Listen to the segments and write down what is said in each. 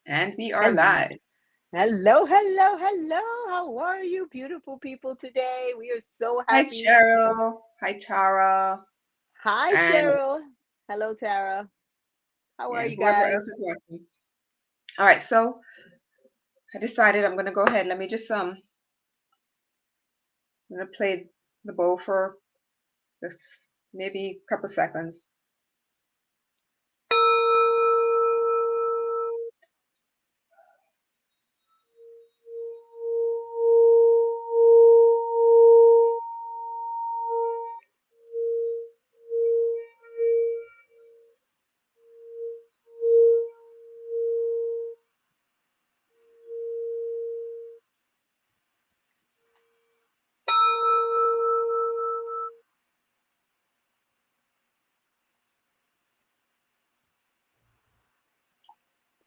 And we are Hel- live. Hello, hello, hello. How are you, beautiful people, today? We are so Hi, happy. Cheryl. Hi, Tara. Hi, And Cheryl. Hello, Tara. How are and you whoever else guys? is watching. All right, so I decided I'm gonna go ahead. Let me just I'm gonna play the bowl for just maybe a couple seconds.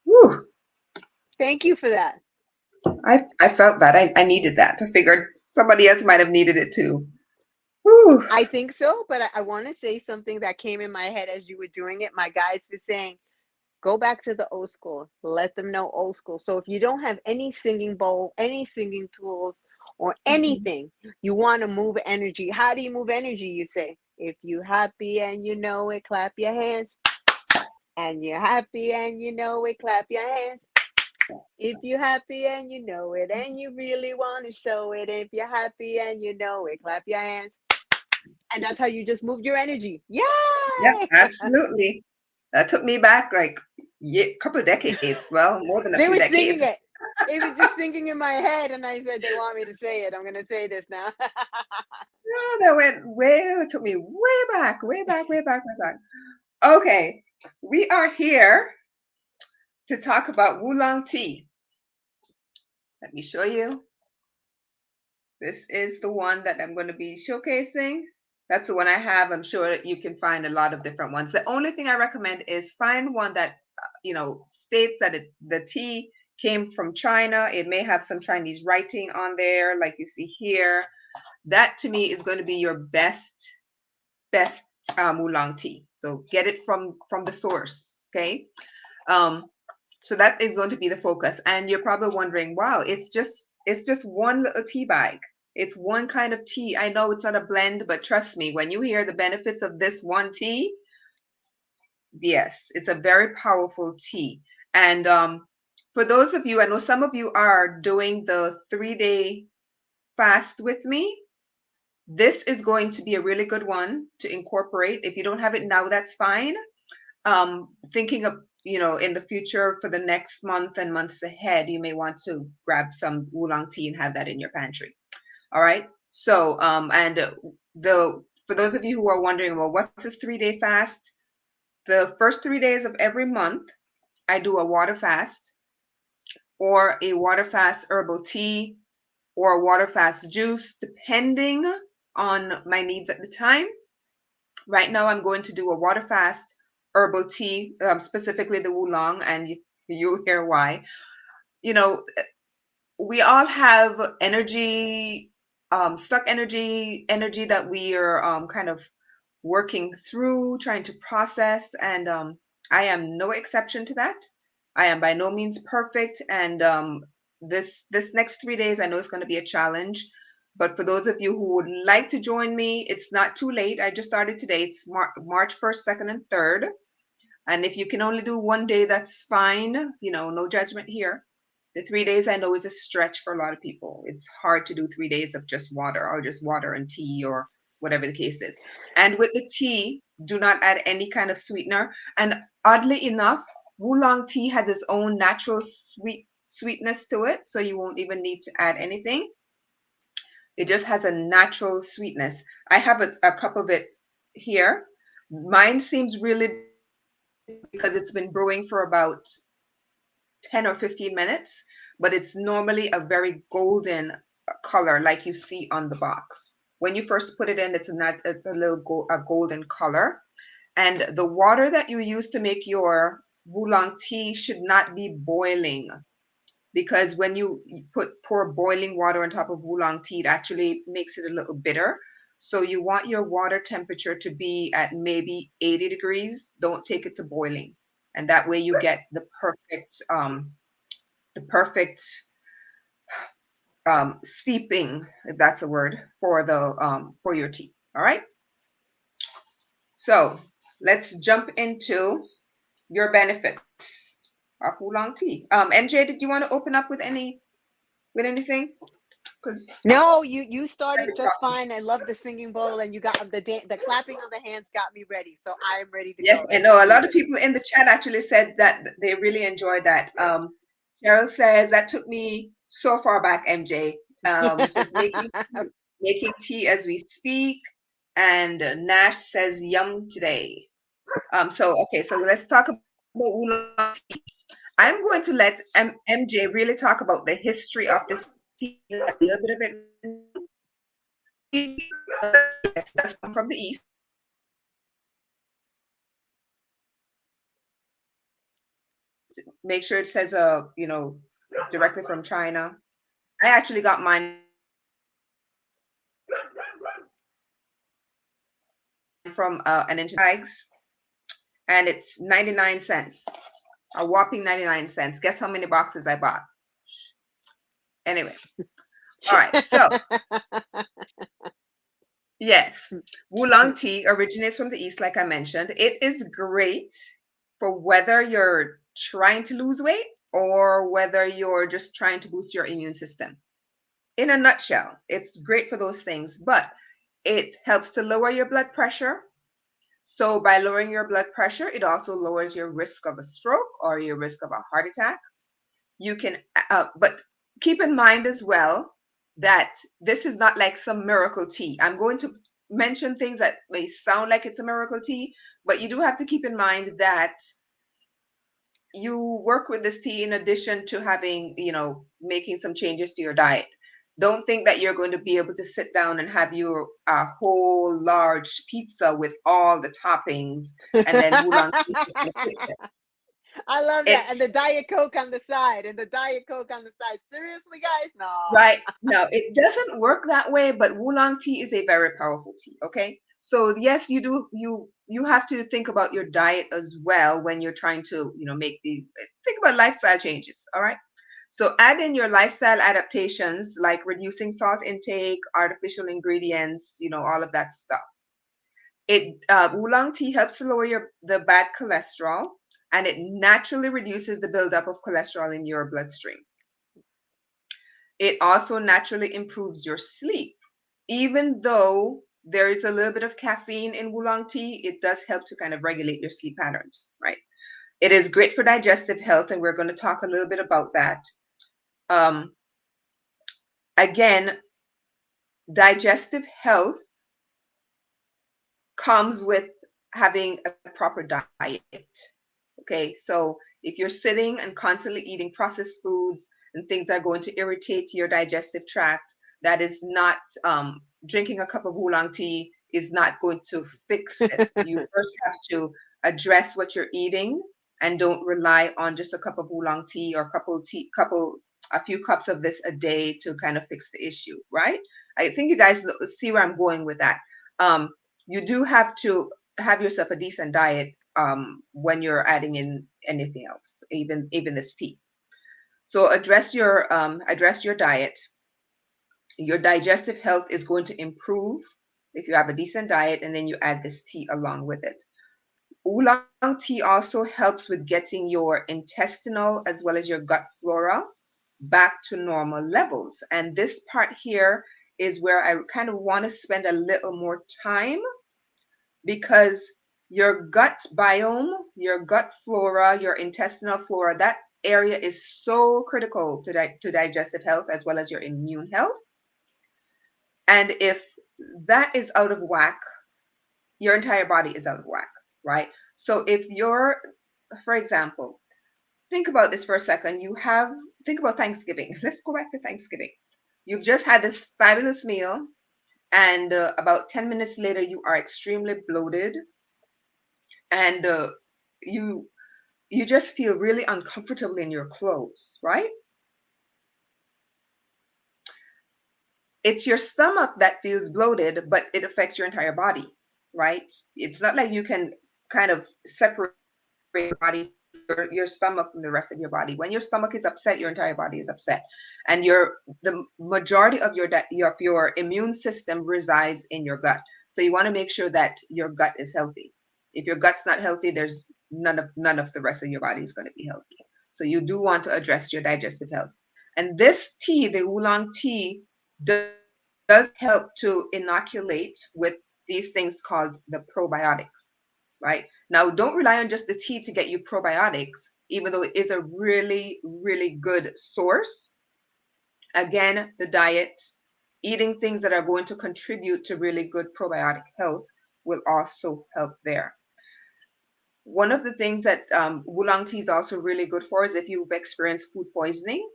Whew. Thank you for that. I felt that. I needed that. I figured somebody else might have needed it too. Whew. I think so, but I want to say something that came in my head as you were doing it. My guides were saying, go back to the old school. Let them know old school. So if you don't have any singing bowl, any singing tools, or anything, you want to move energy. How do you move energy? You say, if you happy and you know it, clap your hands. And you're happy and you know it, clap your hands. If you're happy and you know it, and you really want to show it, if you're happy and you know it, clap your hands. And that's how you just moved your energy. Yep, Yay! absolutely. That took me back like a couple of decades. Well, more than a They few were singing decades. it. It was just singing in my head, and I said, they want me to say it. I'm going to say this now. No, that went way, it took me way back, way back, way back, way back. Okay, we are here to talk about Oolong Tea. Let me show you. This is the one that I'm going to be showcasing. That's the one I have. I'm sure that you can find a lot of different ones. The only thing I recommend is find one that, states that the tea came from China. It may have some Chinese writing on there, like you see here. That to me is going to be your best oolong tea. So get it from the source. Okay. Um, so that is going to be the focus. And you're probably wondering, wow, it's just one little tea bag. It's one kind of tea. I know it's not a blend, but trust me, when you hear the benefits of this one tea, yes, it's a very powerful tea. And for those of you, I know some of you are doing the 3-day fast with me. This is going to be a really good one to incorporate. If you don't have it now, that's fine. Thinking of, in the future for the next month and months ahead, you may want to grab some oolong tea and have that in your pantry. All right. So, and for those of you who are wondering, well, what's this 3-day fast? The first 3 days of every month, I do a water fast or a water fast herbal tea or a water fast juice, depending on my needs at the time. Right now, I'm going to do a water fast herbal tea, specifically the oolong, and you'll hear why. You know, we all have energy, stuck energy that we are kind of working through, trying to process, and I am no exception to that. I am by no means perfect, and this next 3 days, I know it's going to be a challenge. But for those of you who would like to join me, it's not too late. I just started today. It's March 1st, 2nd, and 3rd. And if you can only do one day, that's fine. No judgment here. The 3 days I know is a stretch for a lot of people. It's hard to do 3 days of just water or just water and tea or whatever the case is. And with the tea, do not add any kind of sweetener. And oddly enough, oolong tea has its own natural sweetness to it, so you won't even need to add anything. It just has a natural sweetness. I have a cup of it here. Mine seems really because it's been brewing for about 10 or 15 minutes, but it's normally a very golden color like you see on the box. When you first put it in, it's a little a golden color. And the water that you use to make your oolong tea should not be boiling, because when you pour boiling water on top of oolong tea, it actually makes it a little bitter. So you want your water temperature to be at maybe 80 degrees. Don't take it to boiling. And that way you get the perfect the perfect steeping, if that's a word, for the for your tea. All right. So let's jump into your benefits of Oolong tea. MJ, did you want to open up with anything? Because No, you started just fine. I love the singing bowl, and you got the clapping of the hands got me ready. So I am ready to yes, go. I Let's know a do lot of this. people in the chat actually said that they really enjoyed that. Cheryl says that took me so far back, MJ. Says making tea as we speak, and Nash says yum today. So okay, so let's talk about oolong tea. I'm going to let MJ really talk about the history of this tea, a little bit of it. It does come from the east. Make sure it says directly from China. I actually got mine from an internet, and it's 99 cents, a whopping 99 cents. Guess how many boxes I bought? Anyway, all right. So yes, Oolong tea originates from the east, like I mentioned. It is great for whether you're trying to lose weight or whether you're just trying to boost your immune system. In a nutshell, it's great for those things, but it helps to lower your blood pressure. So by lowering your blood pressure, it also lowers your risk of a stroke or your risk of a heart attack. You can, but keep in mind as well that this is not like some miracle tea. I'm going to mention things that may sound like it's a miracle tea, but you do have to keep in mind that you work with this tea in addition to having, making some changes to your diet. Don't think that you're going to be able to sit down and have your whole large pizza with all the toppings and then Oolong tea is going to fix it. I love that. And It's the Diet Coke on the side. Seriously, guys? No. right. No, it doesn't work that way, but Oolong tea is a very powerful tea, okay? So yes, you have to think about your diet as well when you're trying to, think about lifestyle changes, all right? So add in your lifestyle adaptations like reducing salt intake, artificial ingredients, all of that stuff. Oolong tea helps to lower the bad cholesterol, and it naturally reduces the buildup of cholesterol in your bloodstream. It also naturally improves your sleep. Even though there is a little bit of caffeine in Oolong tea, it does help to kind of regulate your sleep patterns, right? It is great for digestive health, and we're going to talk a little bit about that. Again, digestive health comes with having a proper diet. Okay, so if you're sitting and constantly eating processed foods and things that are going to irritate your digestive tract, that is not drinking a cup of oolong tea is not going to fix it. You first have to address what you're eating and don't rely on just a cup of oolong tea or a few cups of this a day to kind of fix the issue, right? I think you guys see where I'm going with that. You do have to have yourself a decent diet when you're adding in anything else, even this tea. So address your diet. Your digestive health is going to improve if you have a decent diet, and then you add this tea along with it. Oolong tea also helps with getting your intestinal as well as your gut flora back to normal levels. And this part here is where I kind of want to spend a little more time, because your gut biome, your gut flora, your intestinal flora, that area is so critical to digestive health as well as your immune health. And if that is out of whack, your entire body is out of whack, right? So if you're, for example, think about this for a second. Think about Thanksgiving. Let's go back to Thanksgiving. You've just had this fabulous meal, and about 10 minutes later, you are extremely bloated, and you just feel really uncomfortable in your clothes, right? It's your stomach that feels bloated, but it affects your entire body, right? It's not like you can kind of separate your body your stomach from the rest of your body. When your stomach is upset, your entire body is upset, and the majority of your immune system resides in your gut. So you want to make sure that your gut is healthy. If your gut's not healthy, there's none of the rest of your body is going to be healthy. So you do want to address your digestive health. And this tea, the Oolong tea, does help to inoculate with these things called the probiotics, right? Now, don't rely on just the tea to get you probiotics, even though it is a really, really good source. Again, the diet, eating things that are going to contribute to really good probiotic health will also help there. One of the things that Oolong tea is also really good for is if you've experienced food poisoning,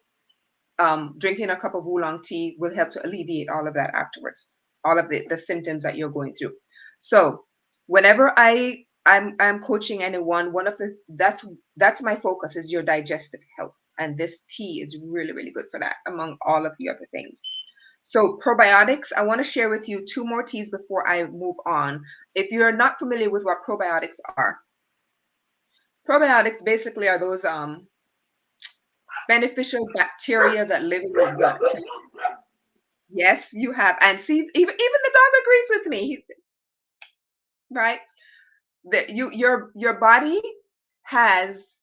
drinking a cup of Oolong tea will help to alleviate all of that afterwards, all of the symptoms that you're going through. So whenever I'm coaching anyone, one of the that's my focus is your digestive health. And this tea is really, really good for that, among all of the other things. So probiotics, I want to share with you two more teas before I move on. If you're not familiar with what probiotics are, probiotics basically are those beneficial bacteria that live in your gut. Yes, you have. And see, even the dog agrees with me, right? That your body has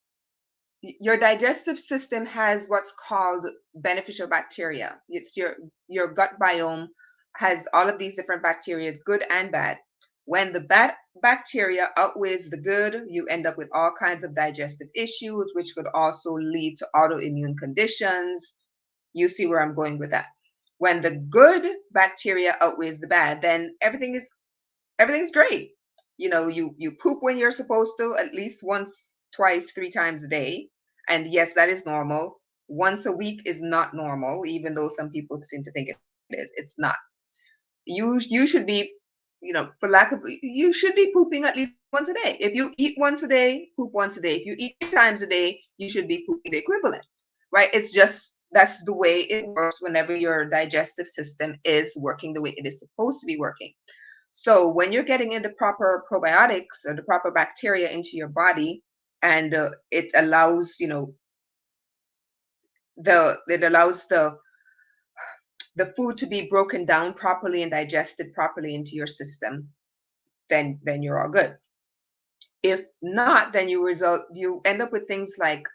your digestive system has what's called beneficial bacteria. It's your gut biome has all of these different bacteria, good and bad. When the bad bacteria outweighs the good, you end up with all kinds of digestive issues, which could also lead to autoimmune conditions. You see where I'm going with that. When the good bacteria outweighs the bad, then everything's great. You poop when you're supposed to, at least once, twice, three times a day. And yes, that is normal. Once a week is not normal, even though some people seem to think it is. It's not. You should be, for lack of, you should be pooping at least once a day. If you eat once a day, poop once a day. If you eat 3 times a day, you should be pooping the equivalent, right? It's just that's the way it works whenever your digestive system is working the way it is supposed to be working. So when you're getting in the proper probiotics or the proper bacteria into your body, and it allows, it allows the food to be broken down properly and digested properly into your system, then you're all good. If not, then you end up with things like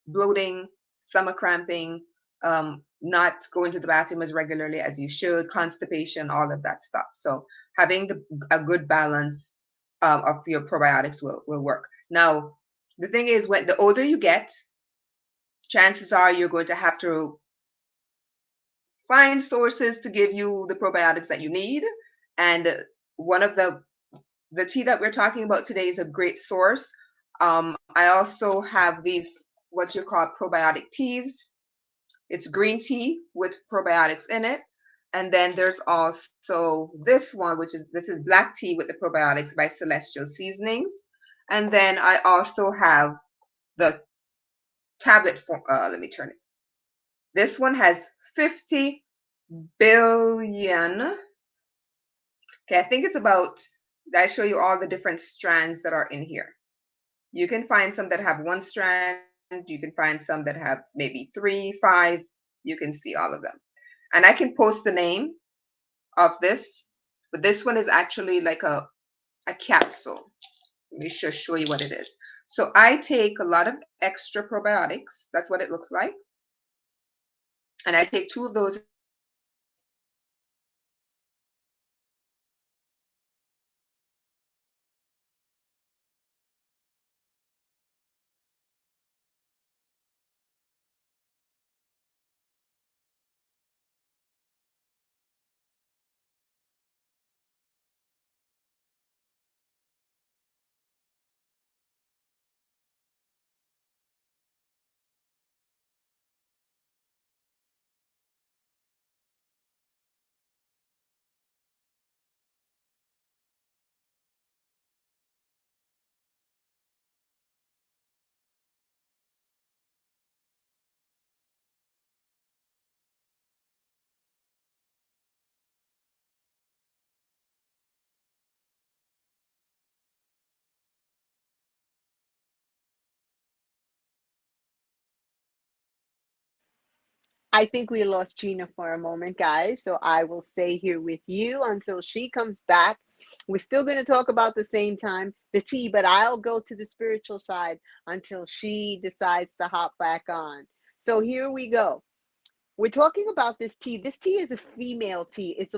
bloating, stomach cramping, not going to the bathroom as regularly as you should, constipation, all of that stuff. So having a good balance of your probiotics will work. Now, the thing is, when the older you get, chances are you're going to have to find sources to give you the probiotics that you need. And one of the tea that we're talking about today is a great source. I also have these what you call probiotic teas. It's green tea with probiotics in it. And then there's also this one, this is black tea with the probiotics by Celestial Seasonings. And then I also have the tablet form. Let me turn it. This one has 50 billion. Okay, I think it's about, I show you all the different strands that are in here. You can find some that have one strand. You can find some that have maybe 3, 5. You can see all of them. And I can post the name of this, but this one is actually like a capsule. Let me just show you what it is. So I take a lot of extra probiotics. That's what it looks like. And I take 2 of those I think we lost Gina for a moment, guys. So I will stay here with you until she comes back. We're still going to talk about the same time, the tea, but I'll go to the spiritual side until she decides to hop back on. So here we go. We're talking about this tea. This tea is a female tea. It's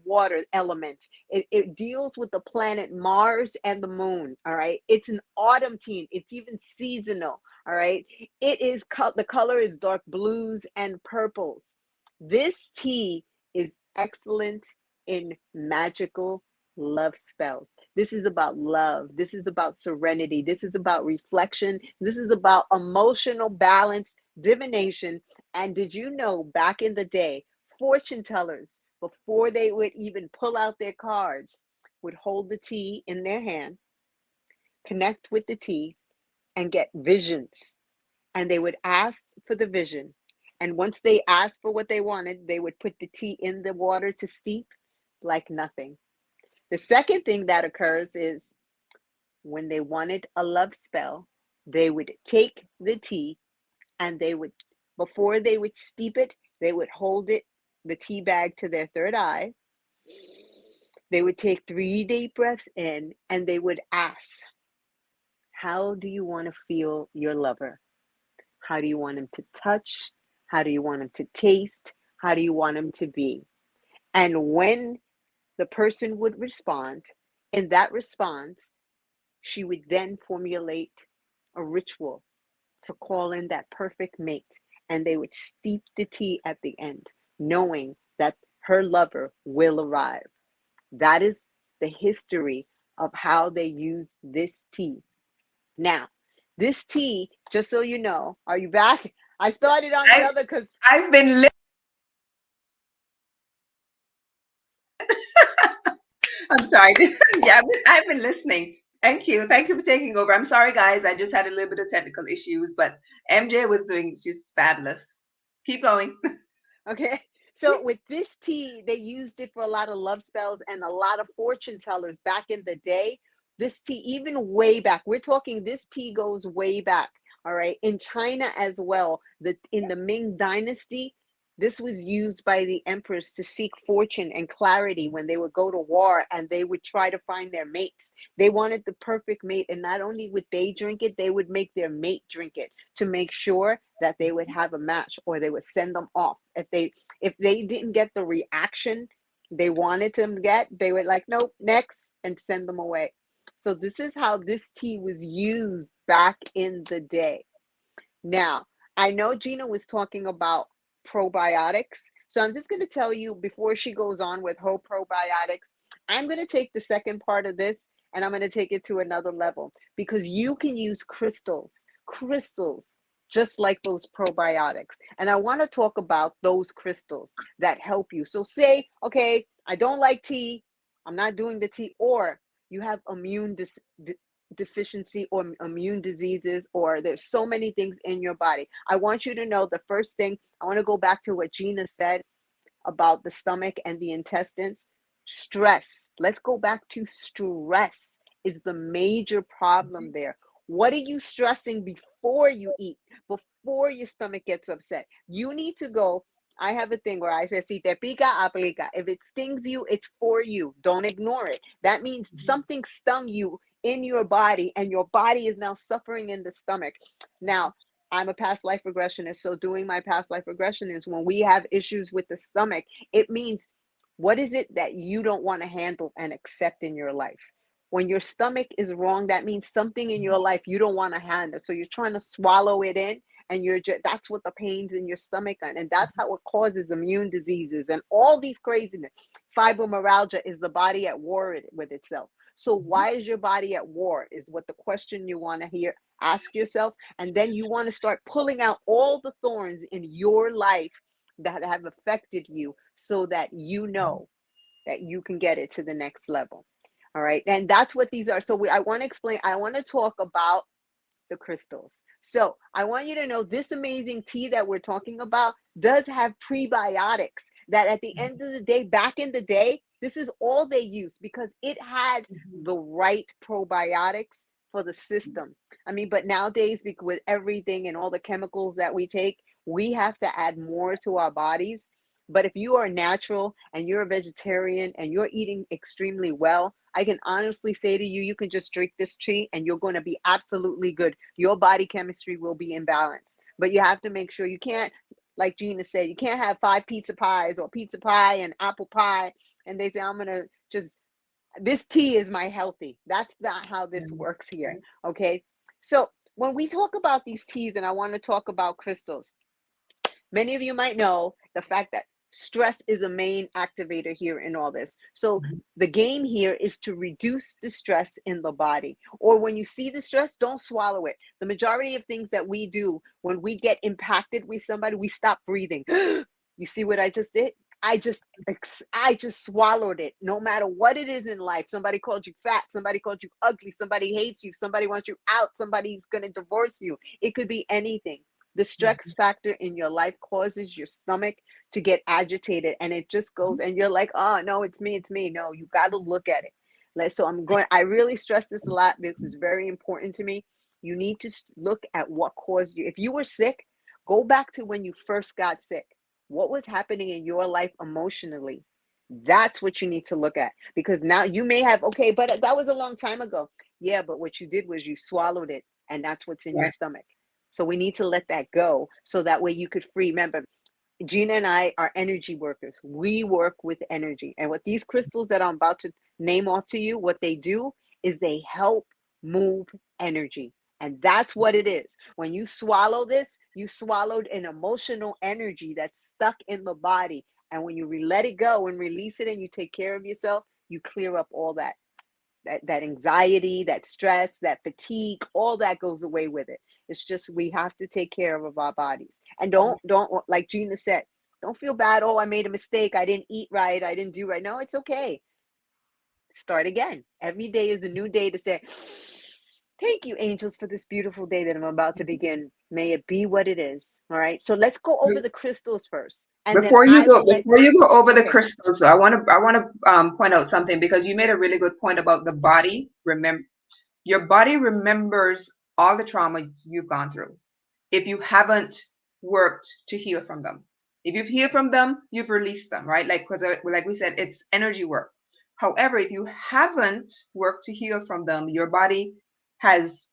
water element. It deals with the planet Mars and the moon. All right. It's an autumn tea. It's even seasonal. All right. It is the color is dark blues and purples. This tea is excellent in magical love spells. This is about love. This is about serenity. This is about reflection. This is about emotional balance, divination. And did you know back in the day, fortune tellers, before they would even pull out their cards, would hold the tea in their hand, connect with the tea, and get visions. And they would ask for the vision. And once they asked for what they wanted, they would put the tea in the water to steep like nothing. The second thing that occurs is when they wanted a love spell, they would take the tea and before they would steep it, they would hold it, the tea bag, to their third eye. They would take 3 deep breaths in and they would ask, how do you want to feel your lover? How do you want him to touch? How do you want him to taste? How do you want him to be? And when the person would respond, in that response, she would then formulate a ritual to call in that perfect mate. And they would steep the tea at the end, knowing that her lover will arrive. That is the history of how they use this tea. Now, this tea, just so you know, are you back? I started on the other because I've been I'm sorry. Yeah, I've been listening. Thank you. Thank you for taking over. I'm sorry, guys. I just had a little bit of technical issues, but MJ was doing, she's fabulous. Keep going. okay. So with this tea, they used it for a lot of love spells and a lot of fortune tellers back in the day. This tea, even way back, we're talking this tea goes way back. All right. In China as well, in the Ming Dynasty, this was used by the emperors to seek fortune and clarity when they would go to war and they would try to find their mates. They wanted the perfect mate, and not only would they drink it, they would make their mate drink it to make sure that they would have a match, or they would send them off. If they didn't get the reaction they wanted them to get, they would like, nope, next, and send them away. So this is how this tea was used back in the day. Now, I know Gina was talking about probiotics. So I'm just going to tell you before she goes on with her probiotics, I'm going to take the second part of this and I'm going to take it to another level, because you can use crystals, just like those probiotics. And I want to talk about those crystals that help you. So say, okay, I don't like tea. I'm not doing the tea, or you have deficiency or immune diseases, or there's so many things in your body. I want you to know the first thing, I want to go back to what Gina said about the stomach and the intestines. Stress. Let's go back to stress is the major problem there. What are you stressing before you eat, before your stomach gets upset? You need to go. I have a thing where I say, si te pica, aplica. If it stings you, it's for you. Don't ignore it. That means something stung you in your body, and your body is now suffering in the stomach. Now, I'm a past life regressionist. So doing my past life regression is when we have issues with the stomach, it means what is it that you don't want to handle and accept in your life? When your stomach is wrong, that means something in your life you don't want to handle. So you're trying to swallow it in, and that's what the pains in your stomach are. And that's how it causes immune diseases and all these craziness. Fibromyalgia is the body at war with itself. So why is your body at war is what the question you want to hear. Ask yourself, and then you want to start pulling out all the thorns in your life that have affected you, so that you know that you can get it to the next level. All right. And that's what these are. So I want to explain, I want to talk about the crystals. So I want you to know this amazing tea that we're talking about does have prebiotics that at the end of the day, back in the day, this is all they used because it had the right probiotics for the system. I mean, but nowadays, with everything and all the chemicals that we take, We have to add more to our bodies. But if you are natural and you're a vegetarian and you're eating extremely well, I can honestly say to you, you can just drink this tea and you're going to be absolutely good. Your body chemistry will be in balance. But you have to make sure you can't, like Gina said, you can't have 5 pizza pies or pizza pie and apple pie. And they say, I'm going to just, this tea is my healthy. That's not how this works here. Okay. So when we talk about these teas, and I want to talk about crystals, many of you might know the fact that stress is a main activator here in all this. So the game here is to reduce the stress in the body. Or when you see the stress, don't swallow it. The majority of things that we do when we get impacted with somebody, we stop breathing. You see what I just did? I just swallowed it. No matter what it is in life, somebody called you fat, somebody called you ugly, somebody hates you, somebody wants you out, somebody's going to divorce you. It could be anything. The stress factor in your life causes your stomach to get agitated, and it just goes, and you're like, oh, no, it's me. No, you got to look at it. So I really stress this a lot because it's very important to me. You need to look at what caused you. If you were sick, go back to when you first got sick. What was happening in your life emotionally? That's what you need to look at, because now you may have, okay, but that was a long time ago. Yeah, but what you did was you swallowed it, and that's what's in your stomach. So we need to let that go so that way you could free. Remember, Gina and I are energy workers. We work with energy. And what these crystals that I'm about to name off to you, what they do is they help move energy. And that's what it is. When you swallow this, you swallowed an emotional energy that's stuck in the body. And when you let it go and release it and you take care of yourself, you clear up all that anxiety, that stress, that fatigue, all that goes away with it. It's just we have to take care of our bodies. And don't like Gina said, don't feel bad. Oh, I made a mistake. I didn't eat right. I didn't do right. No, it's okay. Start again. Every day is a new day to say, thank you, angels, for this beautiful day that I'm about to begin. May it be what it is. All right. So let's go over the crystals first. And then Before you I go, will let over the okay. crystals, though, I want to point out something, because you made a really good point about the body. Remember, your body remembers all the traumas you've gone through. If you haven't worked to heal from them, if you've healed from them, you've released them, right? Because like we said, it's energy work. However, if you haven't worked to heal from them, your body has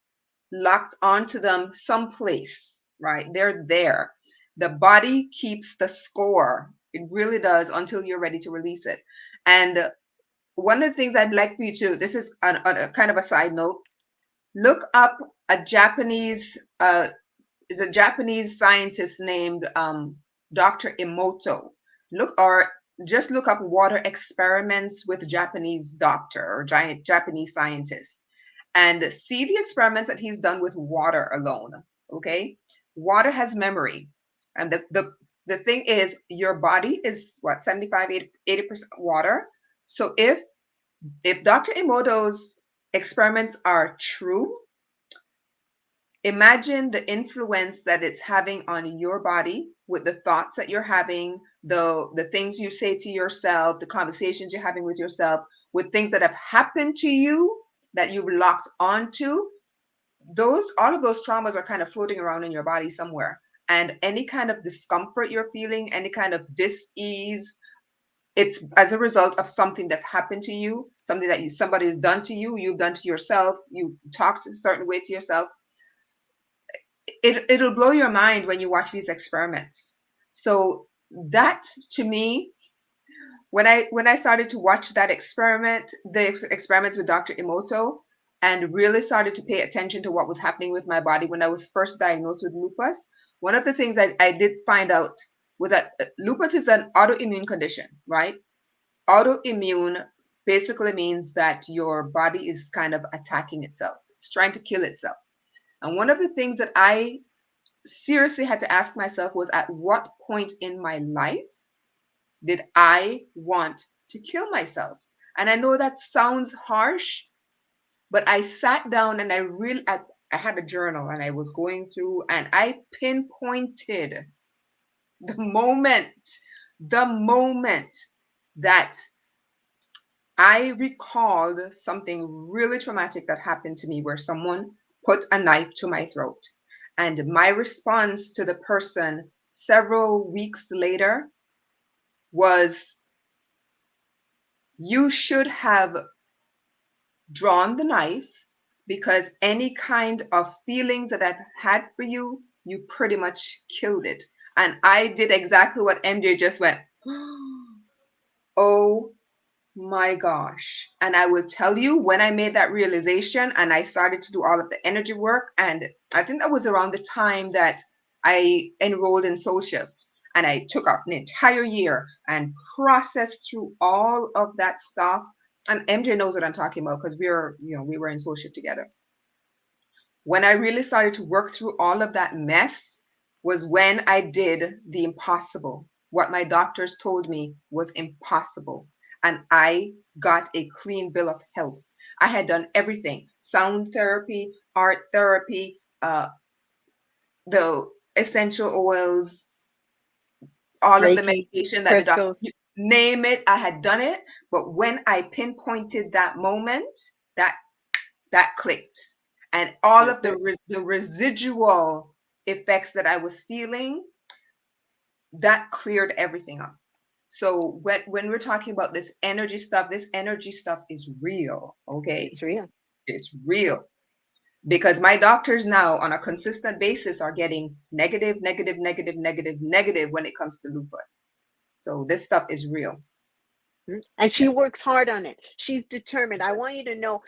locked onto them someplace, right? They're there. The body keeps the score. It really does, until you're ready to release it. And one of the things I'd like for you to, this is a kind of a side note, look up a Japanese scientist named Dr. Emoto. Just look up water experiments with Japanese doctor or Japanese scientist, and see the experiments that he's done with water alone. Okay, water has memory, and the thing is, your body is what, 75, 80% water. So if Dr. Emoto's experiments are true, imagine the influence that it's having on your body with the thoughts that you're having, the things you say to yourself, the conversations you're having with yourself, with things that have happened to you that you've locked onto. All of those traumas are kind of floating around in your body somewhere. And any kind of discomfort you're feeling, any kind of dis-ease, it's as a result of something that's happened to you, something that somebody has done to you, you've done to yourself, you talked a certain way to yourself. It'll blow your mind when you watch these experiments. So that, to me, when I started to watch the experiments with Dr. Emoto, and really started to pay attention to what was happening with my body when I was first diagnosed with lupus, one of the things I did find out was that lupus is an autoimmune condition, right? Autoimmune basically means that your body is kind of attacking itself. It's trying to kill itself. And one of the things that I seriously had to ask myself was, at what point in my life did I want to kill myself? And I know that sounds harsh, but I sat down and I had a journal, and I was going through, and I pinpointed the moment that I recalled something really traumatic that happened to me, where someone put a knife to my throat. And my response to the person several weeks later was, you should have drawn the knife, because any kind of feelings that I've had for you, you pretty much killed it. And I did exactly what MJ just went, oh my gosh. And I will tell you, when I made that realization and I started to do all of the energy work, and I think that was around the time that I enrolled in Soul Shift, and I took out an entire year and processed through all of that stuff. And MJ knows what I'm talking about, because we were in Soul Shift together. When I really started to work through all of that mess was when I did the impossible. What my doctors told me was impossible. And I got a clean bill of health. I had done everything: sound therapy, art therapy, the essential oils, all of the Reiki, medication that the doctor, crystals. name it, I had done it. But when I pinpointed that moment, that clicked. And all of That's it. the residual effects that I was feeling, that cleared everything up. So when we're talking about this energy stuff is real, okay? It's real. It's real. Because my doctors now on a consistent basis are getting negative, negative, negative, negative, negative when it comes to lupus. So this stuff is real. And she Yes. works hard on it. She's determined. I want you to know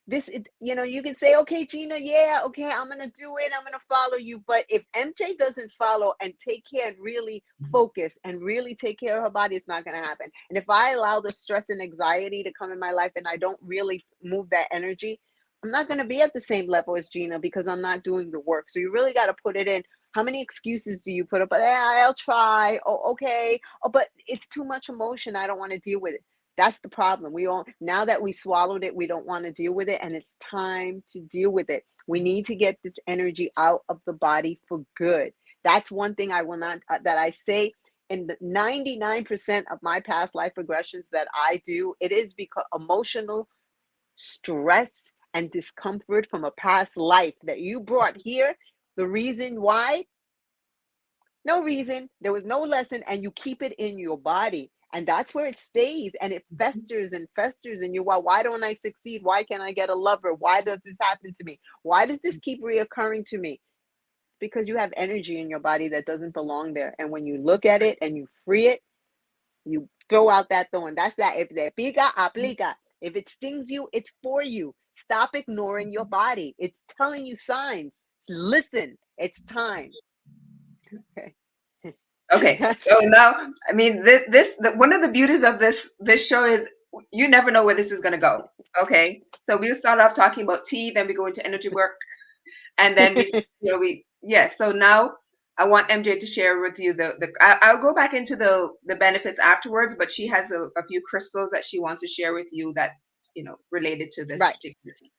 this, you can say, okay, Gina, yeah, okay, I'm going to do it. I'm going to follow you. But if MJ doesn't follow and take care and really focus and really take care of her body, it's not going to happen. And if I allow the stress and anxiety to come in my life and I don't really move that energy, I'm not going to be at the same level as Gina, because I'm not doing the work. So you really got to put it in. How many excuses do you put up? I'll try. Oh, okay. Oh, but it's too much emotion. I don't want to deal with it. That's the problem. Now that we swallowed it, we don't want to deal with it. And it's time to deal with it. We need to get this energy out of the body for good. That's one thing I will not, that I say in the 99% of my past life regressions that I do, it is because emotional stress and discomfort from a past life that you brought here. The reason why, no reason, there was no lesson, and you keep it in your body. And that's where it stays, and it festers and festers in you. Why don't I succeed? Why can't I get a lover? Why does this happen to me? Why does this keep reoccurring to me? Because you have energy in your body that doesn't belong there. And when you look at it and you free it, you throw out that thorn. That's that. If they pica, aplica. If it stings you, it's for you. Stop ignoring your body. It's telling you signs. Listen, it's time. Okay. Okay, so now, I mean, one of the beauties of this show is you never know where this is going to go. Okay, so we'll start off talking about tea, then we go into energy work, and then So now I want MJ to share with you I'll go back into the benefits afterwards, but she has a few crystals that she wants to share with you that related to this Right. particular tea.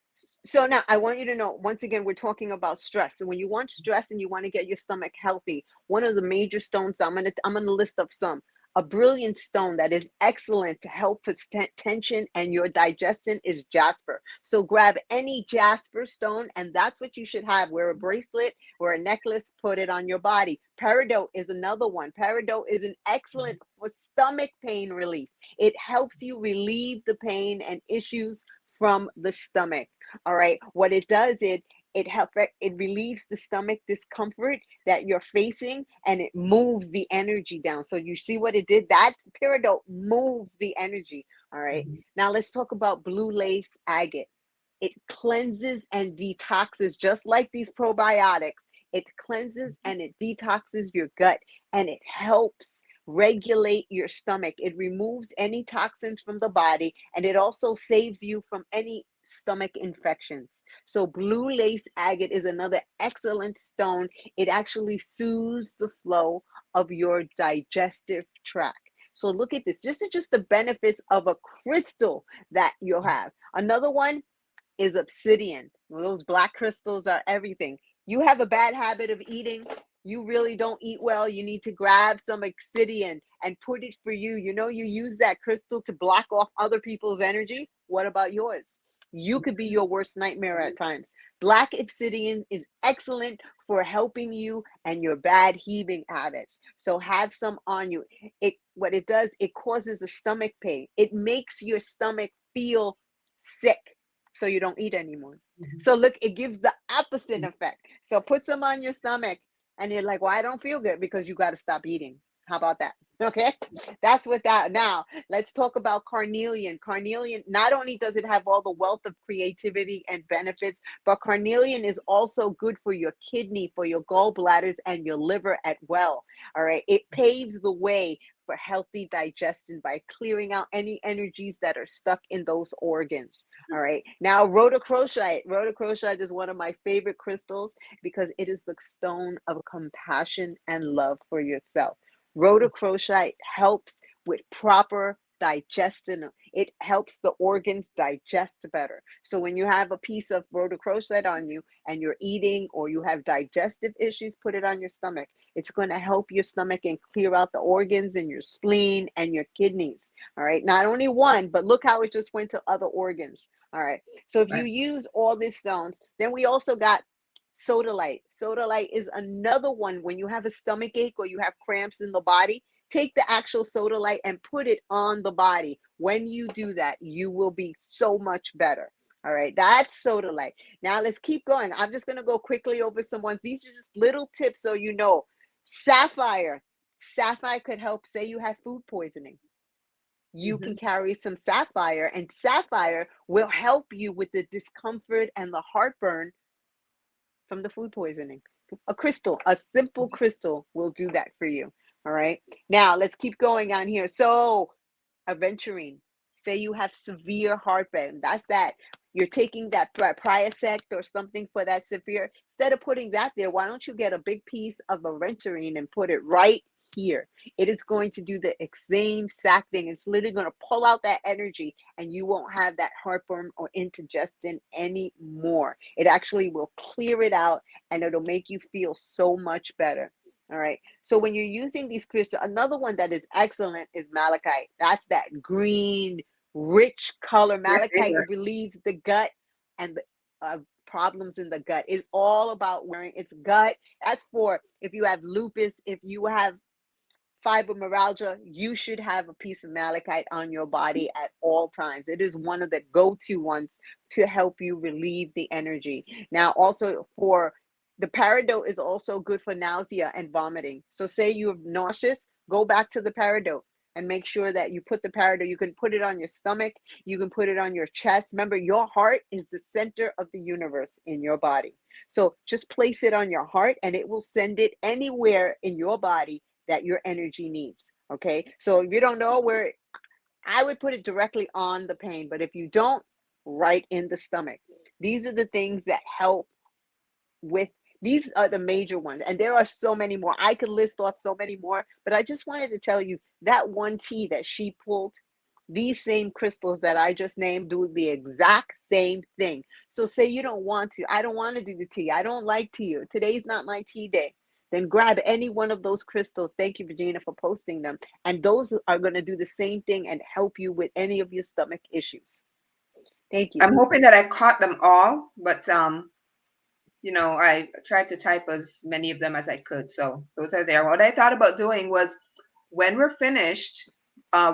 So now I want you to know, once again, we're talking about stress. So when you want stress and you want to get your stomach healthy, one of the major stones, I'm gonna list of some. A brilliant stone that is excellent to help with tension and your digestion is jasper. So grab any jasper stone, and that's what you should have. Wear a bracelet or a necklace, put it on your body. Peridot is another one. Peridot is an excellent for stomach pain relief. It helps you relieve the pain and issues from the stomach. All right. What it does, it relieves the stomach discomfort that you're facing, and it moves the energy down. So you see what it did? That peridot moves the energy. All right. Now let's talk about blue lace agate. It cleanses and detoxes just like these probiotics. It cleanses and it detoxes your gut, and it helps regulate your stomach. It removes any toxins from the body, and it also saves you from any stomach infections. So blue lace agate is another excellent stone. It actually soothes the flow of your digestive tract. So look at this. This is just the benefits of a crystal that you'll have. Another one is obsidian. Well, those black crystals are everything. You have a bad habit of eating, you really don't eat well, you need to grab some obsidian and put it for you. You use that crystal to block off other people's energy. What about yours? You could be your worst nightmare at times. Black obsidian is excellent for helping you and your bad heaving habits. So have some on you. What it does, it causes a stomach pain. It makes your stomach feel sick, so you don't eat anymore. So look, it gives the opposite effect. So put some on your stomach and you're like, well, I don't feel good, because you got to stop eating. How about that? Okay, that's what that. Now let's talk about carnelian. Carnelian, not only does it have all the wealth of creativity and benefits, but carnelian is also good for your kidney, for your gallbladders, and your liver as well. All right, it paves the way for healthy digestion by clearing out any energies that are stuck in those organs. All right, now rhodochrosite. Rhodochrosite is one of my favorite crystals because it is the stone of compassion and love for yourself. Rhodochrosite helps with proper digestion. It helps the organs digest better. So when you have a piece of rhodochrosite on you and you're eating, or you have digestive issues, put it on your stomach. It's going to help your stomach and clear out the organs in your spleen and your kidneys. All right. Not only one, but look how it just went to other organs. All right. So if you use all these stones, then we also got sodalite. Sodalite is another one. When you have a stomach ache or you have cramps in the body, take the actual sodalite and put it on the body. When you do that, you will be so much better. All right, that's sodalite. Now let's keep going. I'm just going to go quickly over some ones. These are just little tips so you know. Sapphire. Sapphire could help. Say you have food poisoning. You can carry some sapphire, and sapphire will help you with the discomfort and the heartburn from the food poisoning. A crystal, a simple crystal will do that for you. All right. Now let's keep going on here. So, aventurine. Say you have severe heartburn. That's that. You're taking that Priosect or something for that severe. Instead of putting that there, why don't you get a big piece of aventurine and put it right here? It is going to do the same exact thing. It's literally going to pull out that energy, and you won't have that heartburn or indigestion anymore. It actually will clear it out, and it'll make you feel so much better. All right. So when you're using these crystals, another one that is excellent is malachite. That's that green, rich color. Malachite relieves the gut and the problems in the gut. It's all about wearing its gut. That's for if you have lupus, if you have fibromyalgia, you should have a piece of malachite on your body at all times. It is one of the go-to ones to help you relieve the energy. Now, also for the peridot is also good for nausea and vomiting. So say you're nauseous, go back to the peridot and make sure that you put the peridot. You can put it on your stomach. You can put it on your chest. Remember, your heart is the center of the universe in your body. So just place it on your heart and it will send it anywhere in your body that your energy needs. Okay. So if you don't know where, I would put it directly on the pain, but if you don't, right in the stomach. These are the things that help with, these are the major ones. And there are so many more. I could list off so many more, but I just wanted to tell you that one tea that she pulled, these same crystals that I just named do the exact same thing. So say you don't want to, I don't want to do the tea. I don't like tea. Today's not my tea day. Then grab any one of those crystals. Thank you, Virginia, for posting them. And those are going to do the same thing and help you with any of your stomach issues. Thank you. I'm hoping that I caught them all, but you know, I tried to type as many of them as I could. So those are there. What I thought about doing was when we're finished,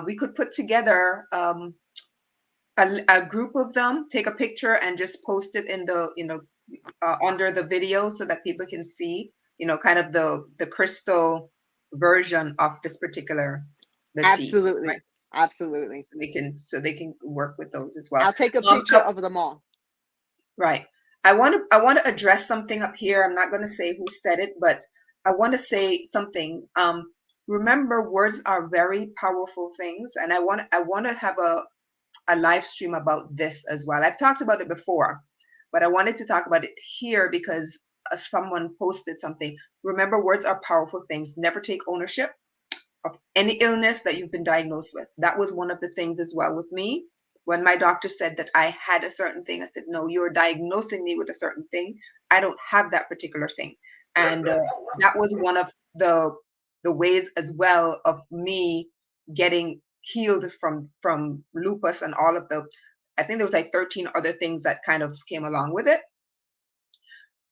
we could put together a group of them, take a picture and just post it in the, under the video so that people can see, kind of the crystal version of this particular, the tea, Absolutely. right? Absolutely. So they can work with those as well. I'll take a picture of them all. Right. I want to address something up here. I'm not going to say who said it, but I want to say something. Remember, words are very powerful things, and I want to have a live stream about this as well. I've talked about it before, but I wanted to talk about it here because someone posted something. Remember, words are powerful things. Never take ownership of any illness that you've been diagnosed with. That was one of the things as well with me. When my doctor said that I had a certain thing, I said, no, you're diagnosing me with a certain thing. I don't have that particular thing. And that was one of the ways as well of me getting healed from lupus and all of I think there was like 13 other things that kind of came along with it.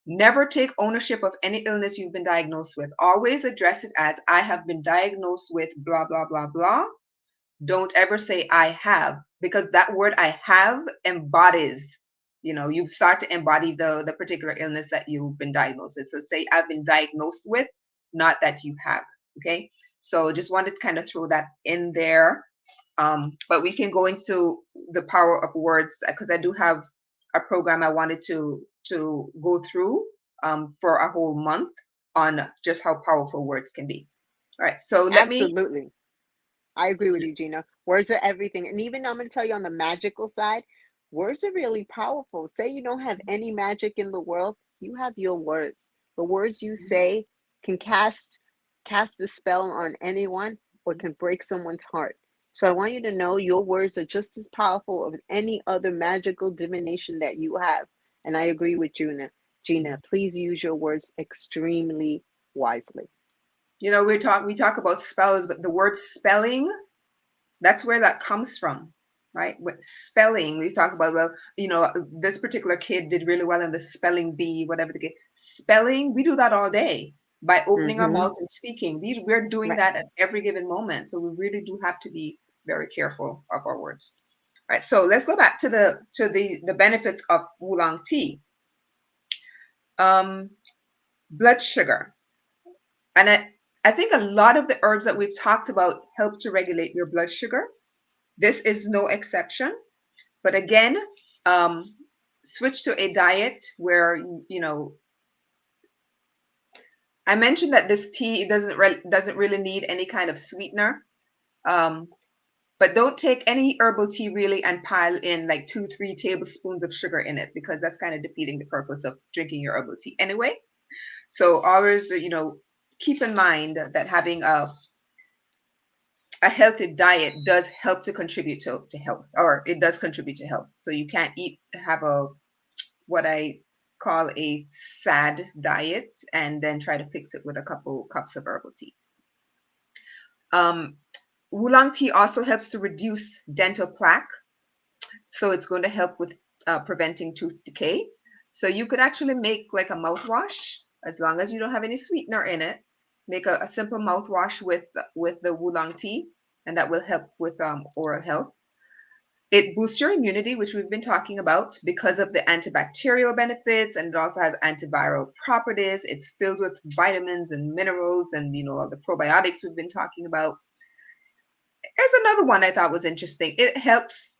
Never take ownership of any illness you've been diagnosed with. Always address it as I have been diagnosed with blah, blah, blah, blah. Don't ever say I have, because that word I have embodies, you start to embody the particular illness that you've been diagnosed with. So say I've been diagnosed with, not that you have. Okay. So just wanted to kind of throw that in there. But we can go into the power of words, because I do have a program I wanted to go through for a whole month on just how powerful words can be. All right. So Absolutely. I agree with you, Gina. Words are everything. And even I'm going to tell you on the magical side, words are really powerful. Say you don't have any magic in the world, you have your words. The words you say can cast a spell on anyone or can break someone's heart. So I want you to know your words are just as powerful as any other magical divination that you have. And I agree with Gina. Gina, please use your words extremely wisely. we talk about spells, but the word spelling, that's where that comes from, right? With spelling, we talk about, well, this particular kid did really well in the spelling bee, whatever the case. Spelling, we do that all day by opening our mouth and speaking. We're doing Right. that at every given moment. So we really do have to be very careful of our words. All right, so let's go back to the benefits of Oolong tea. Blood sugar. And I think a lot of the herbs that we've talked about help to regulate your blood sugar. This is no exception. But again, switch to a diet where, I mentioned that this tea doesn't really need any kind of sweetener. But don't take any herbal tea really and pile in like 2-3 tablespoons of sugar in it, because that's kind of defeating the purpose of drinking your herbal tea anyway. So always, keep in mind that having a healthy diet does help to contribute to health, or it does contribute to health. So you can't have what I call a sad diet and then try to fix it with a couple cups of herbal tea. Oolong tea also helps to reduce dental plaque. So it's going to help with preventing tooth decay. So you could actually make like a mouthwash, as long as you don't have any sweetener in it. Make a simple mouthwash with the Oolong tea, and that will help with oral health. It boosts your immunity, which we've been talking about, because of the antibacterial benefits, and it also has antiviral properties. It's filled with vitamins and minerals and, the probiotics we've been talking about. There's another one I thought was interesting. It helps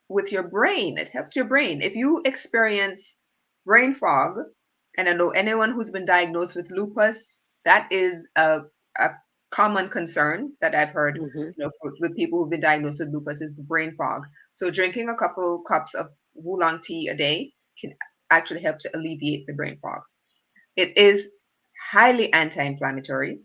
with your brain. It helps your brain. If you experience brain fog, and I know anyone who's been diagnosed with lupus, that is a common concern that I've heard, with people who've been diagnosed with lupus, is the brain fog. So drinking a couple cups of Oolong tea a day can actually help to alleviate the brain fog. It is highly anti-inflammatory,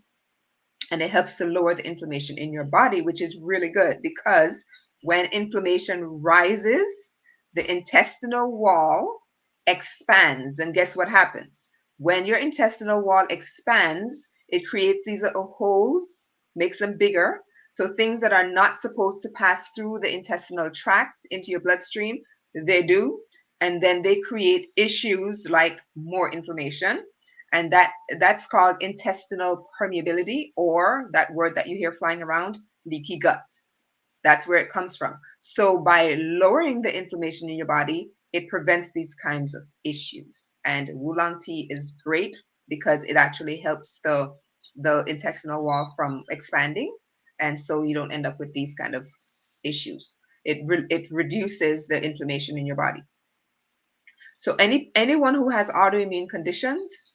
and it helps to lower the inflammation in your body, which is really good, because when inflammation rises, the intestinal wall expands. And guess what happens? When your intestinal wall expands, it creates these little holes, makes them bigger. So things that are not supposed to pass through the intestinal tract into your bloodstream, they do. And then they create issues like more inflammation. And that's called intestinal permeability, or that word that you hear flying around, leaky gut. That's where it comes from. So by lowering the inflammation in your body, it prevents these kinds of issues. And Oolong tea is great because it actually helps the intestinal wall from expanding, and so you don't end up with these kind of issues. It reduces the inflammation in your body. So anyone who has autoimmune conditions,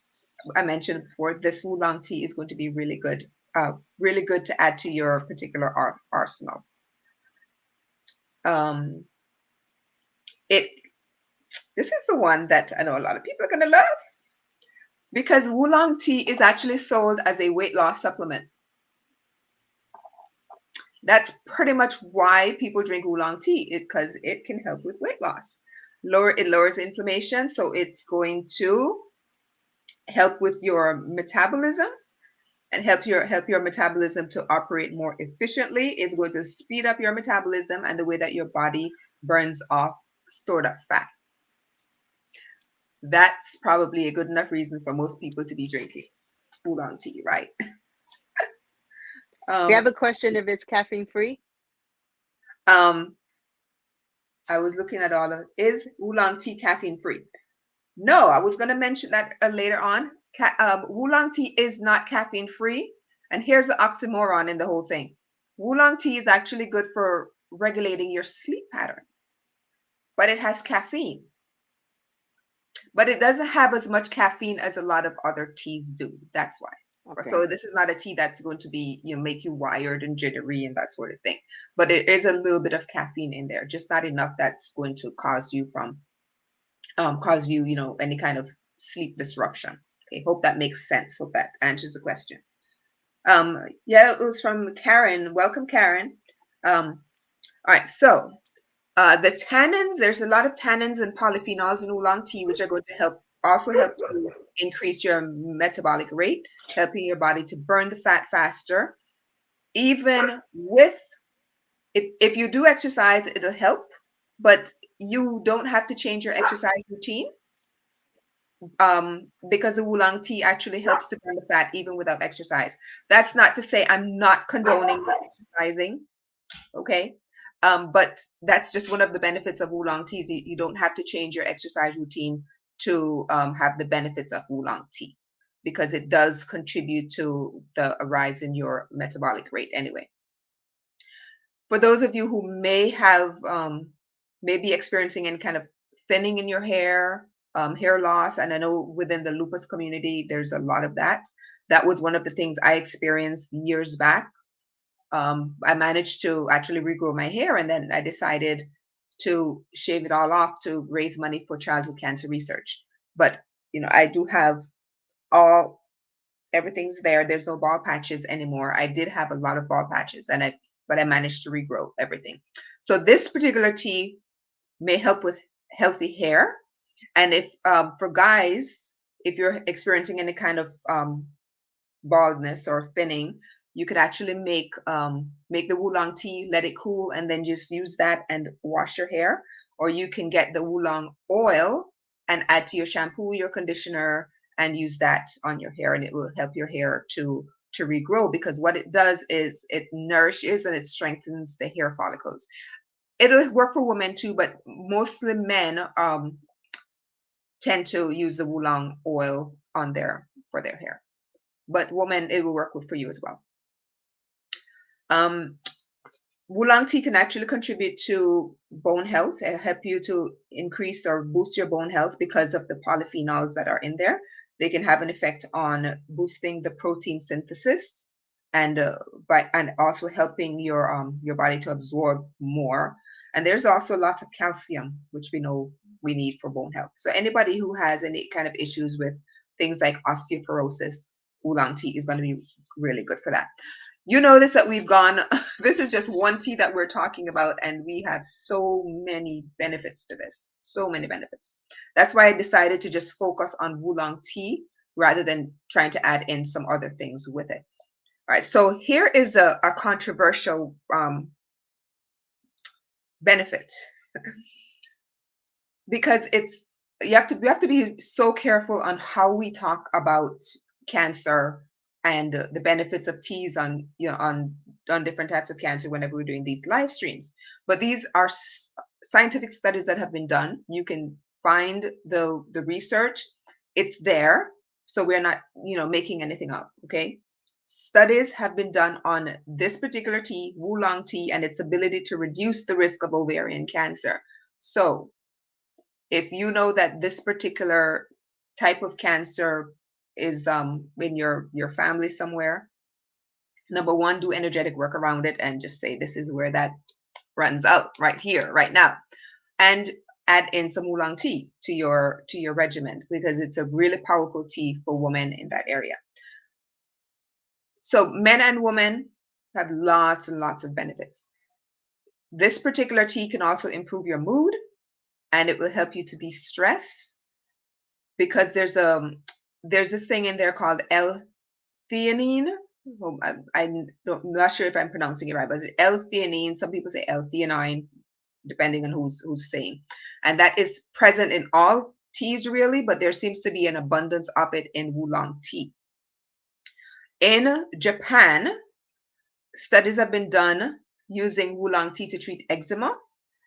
I mentioned before, this Oolong tea is going to be really good to add to your particular arsenal. This is the one that I know a lot of people are going to love, because Oolong tea is actually sold as a weight loss supplement. That's pretty much why people drink Oolong tea, because it can help with weight loss. It lowers inflammation, so it's going to help with your metabolism and help your metabolism to operate more efficiently. It's going to speed up your metabolism and the way that your body burns off stored up fat. That's probably a good enough reason for most people to be drinking oolong tea, right? We have a question if it's caffeine free. I was looking at is oolong tea caffeine free? No, I was going to mention that later on. Oolong tea is not caffeine free. And here's the oxymoron in the whole thing. Oolong tea is actually good for regulating your sleep pattern, but it has caffeine. But it doesn't have as much caffeine as a lot of other teas do. That's why. Okay. So this is not a tea that's going to be, make you wired and jittery and that sort of thing. But it is a little bit of caffeine in there, just not enough that's going to cause you any kind of sleep disruption. Okay, hope that makes sense. Hope that answers the question. Yeah, it was from Karen. Welcome, Karen. All right, so the tannins, there's a lot of tannins and polyphenols in oolong tea, which are going to also help to increase your metabolic rate, helping your body to burn the fat faster. Even with, if you do exercise, it'll help, but you don't have to change your exercise routine. Because the oolong tea actually helps to burn the fat even without exercise. That's not to say I'm not condoning exercising, okay? But that's just one of the benefits of oolong teas. You don't have to change your exercise routine to have the benefits of oolong tea, because it does contribute to the rise in your metabolic rate anyway. For those of you who may be experiencing any kind of thinning in your hair, hair loss, and I know within the lupus community there's a lot of that. That was one of the things I experienced years back. I managed to actually regrow my hair, and then I decided to shave it all off to raise money for childhood cancer research. But I do have everything's there. There's no bald patches anymore. I did have a lot of bald patches, but I managed to regrow everything. So this particular tea may help with healthy hair. And if for guys, if you're experiencing any kind of baldness or thinning, you could actually make the oolong tea, let it cool, and then just use that and wash your hair. Or you can get the oolong oil and add to your shampoo, your conditioner, and use that on your hair, and it will help your hair to regrow, because what it does is it nourishes and it strengthens the hair follicles. It'll work for women too, but mostly men tend to use the oolong oil for their hair. But women, it will work for you as well. Oolong tea can actually contribute to bone health and help you to increase or boost your bone health because of the polyphenols that are in there. They can have an effect on boosting the protein synthesis and also helping your body to absorb more. And there's also lots of calcium, which we know we need for bone health. So anybody who has any kind of issues with things like osteoporosis, oolong tea is going to be really good for that. You notice that we've gone, this is just one tea that we're talking about, and we have so many benefits to this, so many benefits. That's why I decided to just focus on oolong tea rather than trying to add in some other things with it. All right, so here is a controversial benefit because we have to be so careful on how we talk about cancer and the benefits of teas on different types of cancer whenever we're doing these live streams. But these are scientific studies that have been done. You can find the research. It's there. So we're not, making anything up, okay? Studies have been done on this particular tea, oolong tea, and its ability to reduce the risk of ovarian cancer. So if you know that this particular type of cancer is in your family somewhere, number one, do energetic work around it and just say this is where that runs out, right here, right now, and add in some oolong tea to your regimen, because it's a really powerful tea for women in that area. So men and women have lots and lots of benefits. This particular tea can also improve your mood, and it will help you to de-stress, because there's this thing in there called L-theanine. I'm not sure if I'm pronouncing it right, but it's L-theanine. Some people say L-theanine. depending on who's saying. And that is present in all teas really, but there seems to be an abundance of it in Oolong tea. In Japan, studies have been done using Oolong tea to treat eczema.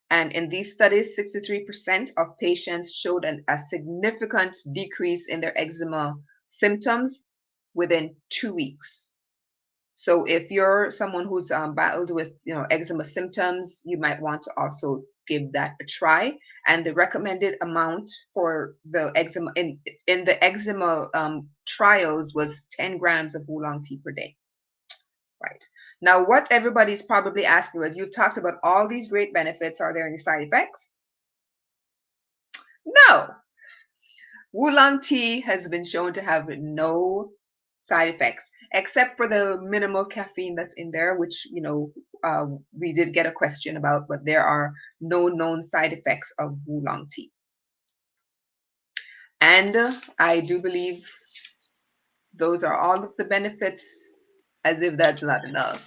And in these studies, 63% of patients showed a significant decrease in their eczema symptoms within 2 weeks. So if you're someone who's battled with eczema symptoms, you might want to also give that a try. And the recommended amount for the eczema in the eczema trials was 10 grams of Oolong tea per day. Right. Now, what everybody's probably asking was, you've talked about all these great benefits. Are there any side effects? No. Oolong tea has been shown to have no side effects, except for the minimal caffeine that's in there, which, we did get a question about, but there are no known side effects of Oolong tea. And I do believe those are all of the benefits, as if that's not enough.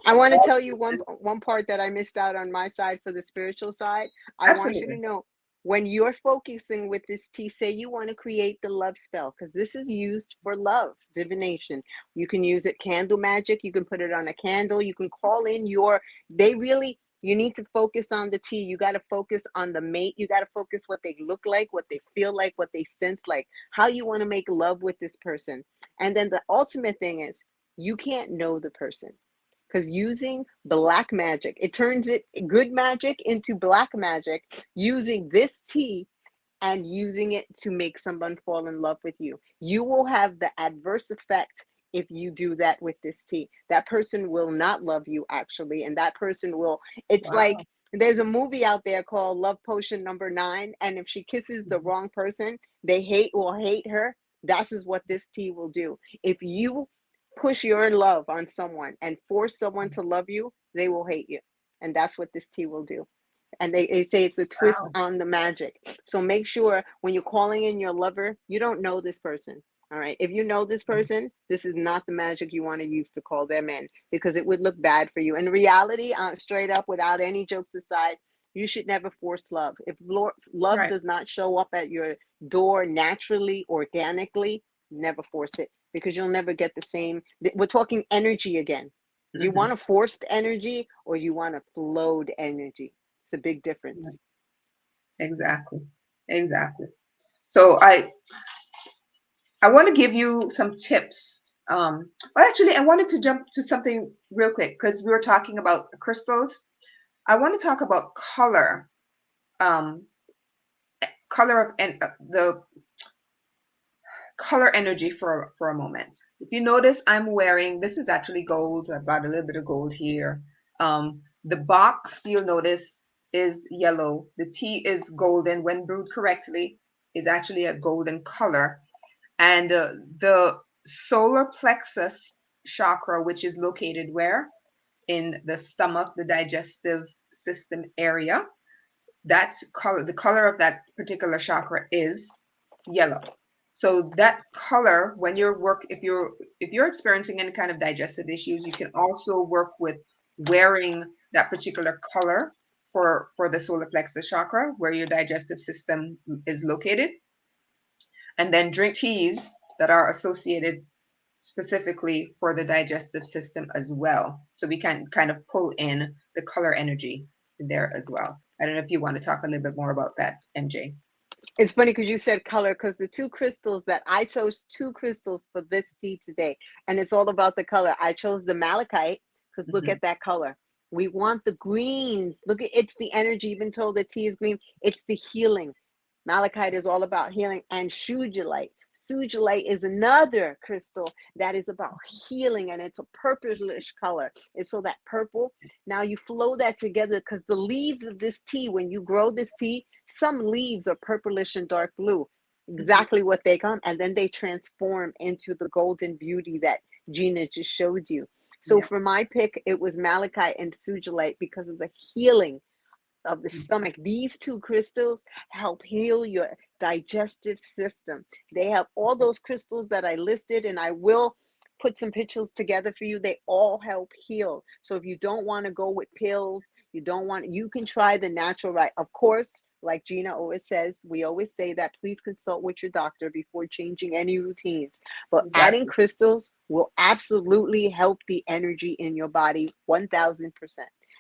I want to tell you one part that I missed out on my side for the spiritual side. I Absolutely. want you to know, when you're focusing with this tea, say you want to create the love spell, because this is used for love, divination. You can use it candle magic. You can put it on a candle. You can call in you need to focus on the tea. You got to focus on the mate. You got to focus what they look like, what they feel like, what they sense like, how you want to make love with this person. And then the ultimate thing is, you can't know the person. Because using black magic, it turns good magic into black magic, using this tea and using it to make someone fall in love with you. You will have the adverse effect if you do that with this tea. That person will not love you, actually, and that person will, it's like, there's a movie out there called Love Potion Number 9, and if she kisses the wrong person, will hate her. That is what this tea will do. If you push your love on someone and force someone to love you, they will hate you. And that's what this tea will do. And they say it's a twist on the magic. So make sure when you're calling in your lover, you don't know this person. All right. If you know this person, this is not the magic you want to use to call them in, because it would look bad for you. In reality, straight up, without any jokes aside, you should never force love. If love does not show up at your door naturally, organically, never force it, because you'll never get the same. We're talking energy again. Do you want a forced energy, or you want a flowed energy? It's a big difference. Exactly. So I want to give you some tips. Actually, I wanted to jump to something real quick, because we were talking about crystals. I want to talk about color. The color energy for a moment. If you notice, I'm wearing, this is actually gold. I've got a little bit of gold here. The box, you'll notice, is yellow. The tea is golden. When brewed correctly, is actually a golden color. And the solar plexus chakra, which is located where? In the stomach, the digestive system area. That color, the color of that particular chakra is yellow. So that color, when if you're experiencing any kind of digestive issues, you can also work with wearing that particular color for the solar plexus chakra, where your digestive system is located. And then drink teas that are associated specifically for the digestive system as well. So we can kind of pull in the color energy there as well. I don't know if you want to talk a little bit more about that, MJ. It's funny because you said color, because the two crystals that I chose, two crystals for this tea today, and it's all about the color. I chose the malachite because look at that color. We want the greens. Look at, it's the energy. Even though the tea is green, it's the healing. Malachite is all about healing. And sugilite. Sugilite is another crystal that is about healing, and it's a purplish color. It's so that purple. Now you flow that together, because the leaves of this tea, when you grow this tea, some leaves are purplish and dark blue, exactly what they come, and then they transform into the golden beauty that Gina just showed you. So for my pick, it was malachite and sugilite because of the healing of the stomach. These two crystals help heal your digestive system. They have all those crystals that I listed, and I will put some pictures together for you. They all help heal. So if you don't want to go with pills, you can try the natural right. Of course, like Gina always says, we always say that please consult with your doctor before changing any routines. But adding Exactly. crystals will absolutely help the energy in your body 1000%.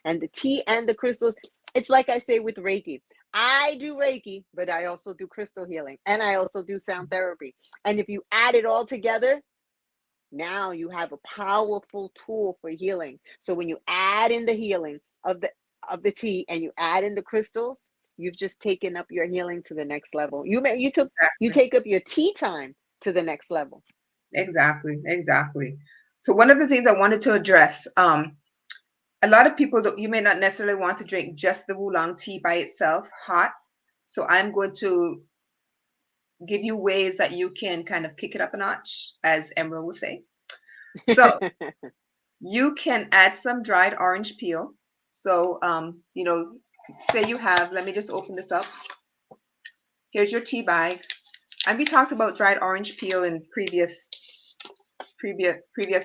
And the tea and the crystals, it's like I say with Reiki. I do Reiki, but I also do crystal healing and I also do sound therapy. And if you add it all together, now you have a powerful tool for healing. So when you add in the healing of the tea and you add in the crystals, you've just taken up your healing to the next level. You Exactly. take up your tea time to the next level. Exactly. Exactly. So one of the things I wanted to address, a lot of people you may not necessarily want to drink just the oolong tea by itself hot. So I'm going to give you ways that you can kind of kick it up a notch, as Emerald would say. So you can add some dried orange peel. So, say you have, let me just open this up. Here's your tea bag. And we talked about dried orange peel in previous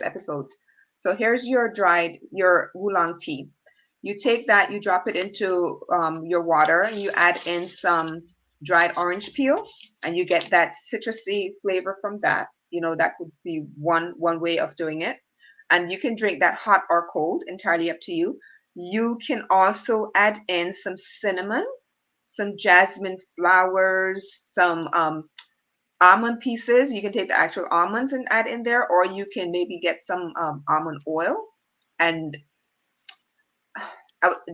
episodes. So here's your oolong tea. You take that, you drop it into your water, and you add in some dried orange peel, and you get that citrusy flavor from that. That could be one way of doing it. And you can drink that hot or cold, entirely up to you. You can also add in some cinnamon, some jasmine flowers, some almond pieces. You can take the actual almonds and add in there, or you can maybe get some almond oil. And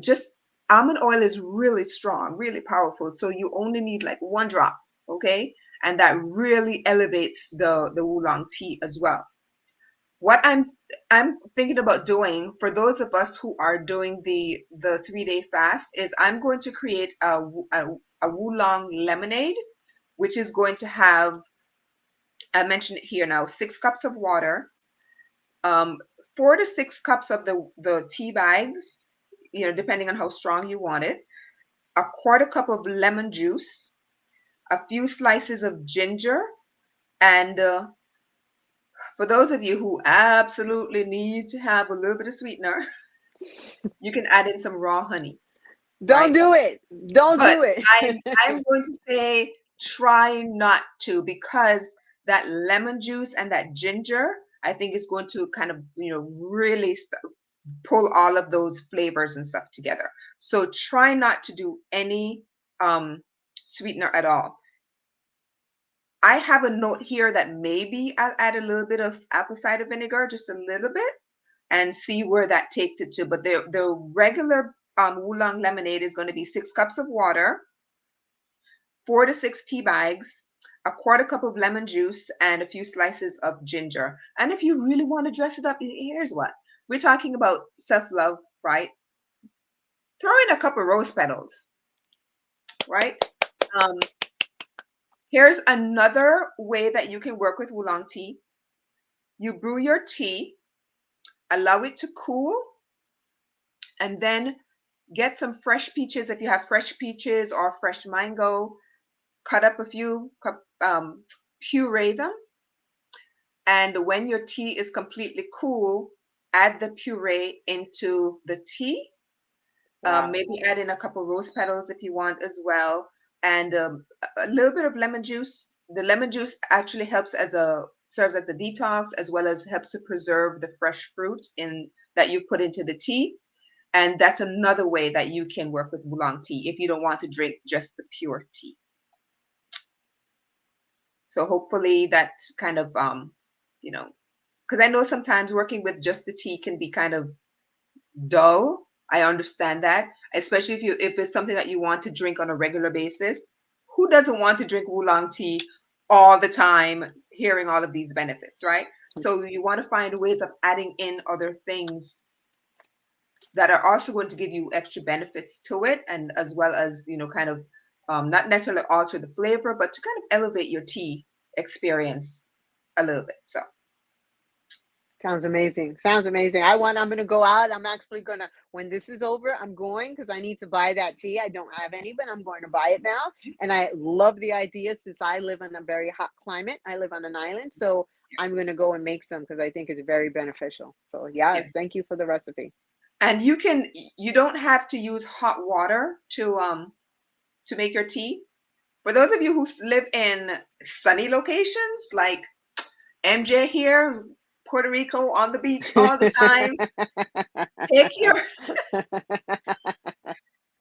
just almond oil is really strong, really powerful. So you only need like one drop, okay? And that really elevates the oolong tea as well. What I'm thinking about doing for those of us who are doing the 3-day fast is I'm going to create a oolong lemonade, which is going to have, I mentioned it here now, 6 cups of water, 4 to 6 cups of the tea bags, depending on how strong you want it, a quarter cup of lemon juice, a few slices of ginger, and for those of you who absolutely need to have a little bit of sweetener, you can add in some raw honey, Don't right? do it. Don't But do it. I'm going to say try not to, because that lemon juice and that ginger, I think is going to kind of, really pull all of those flavors and stuff together. So try not to do any sweetener at all. I have a note here that maybe I'll add a little bit of apple cider vinegar, just a little bit, and see where that takes it to. But the regular oolong lemonade is going to be 6 cups of water, 4 to 6 tea bags, a quarter cup of lemon juice, and a few slices of ginger. And if you really want to dress it up, here's what. We're talking about self-love, right? Throw in a cup of rose petals, right? Here's another way that you can work with oolong tea. You brew your tea, allow it to cool, and then get some fresh peaches. If you have fresh peaches or fresh mango, cut up a few, puree them. And when your tea is completely cool, add the puree into the tea. Wow. Maybe add in a couple rose petals if you want as well, and a little bit of lemon juice. The lemon juice actually serves as a detox, as well as helps to preserve the fresh fruit that you put into the tea. And that's another way that you can work with oolong tea if you don't want to drink just the pure tea. So hopefully that's kind of because I know sometimes working with just the tea can be kind of dull. I understand that, especially if it's something that you want to drink on a regular basis. Who doesn't want to drink oolong tea all the time, hearing all of these benefits, right? So you want to find ways of adding in other things that are also going to give you extra benefits to it, and as well as kind of not necessarily alter the flavor, but to kind of elevate your tea experience a little bit. So Sounds amazing. Sounds amazing. I'm going to go out. I'm actually going to, when this is over, I'm going because I need to buy that tea. I don't have any, but I'm going to buy it now. And I love the idea since I live in a very hot climate. I live on an island. So I'm going to go and make some because I think it's very beneficial. So yes, Yes. thank you for the recipe. And you don't have to use hot water to make your tea. For those of you who live in sunny locations like MJ here, Puerto Rico on the beach all the time, take your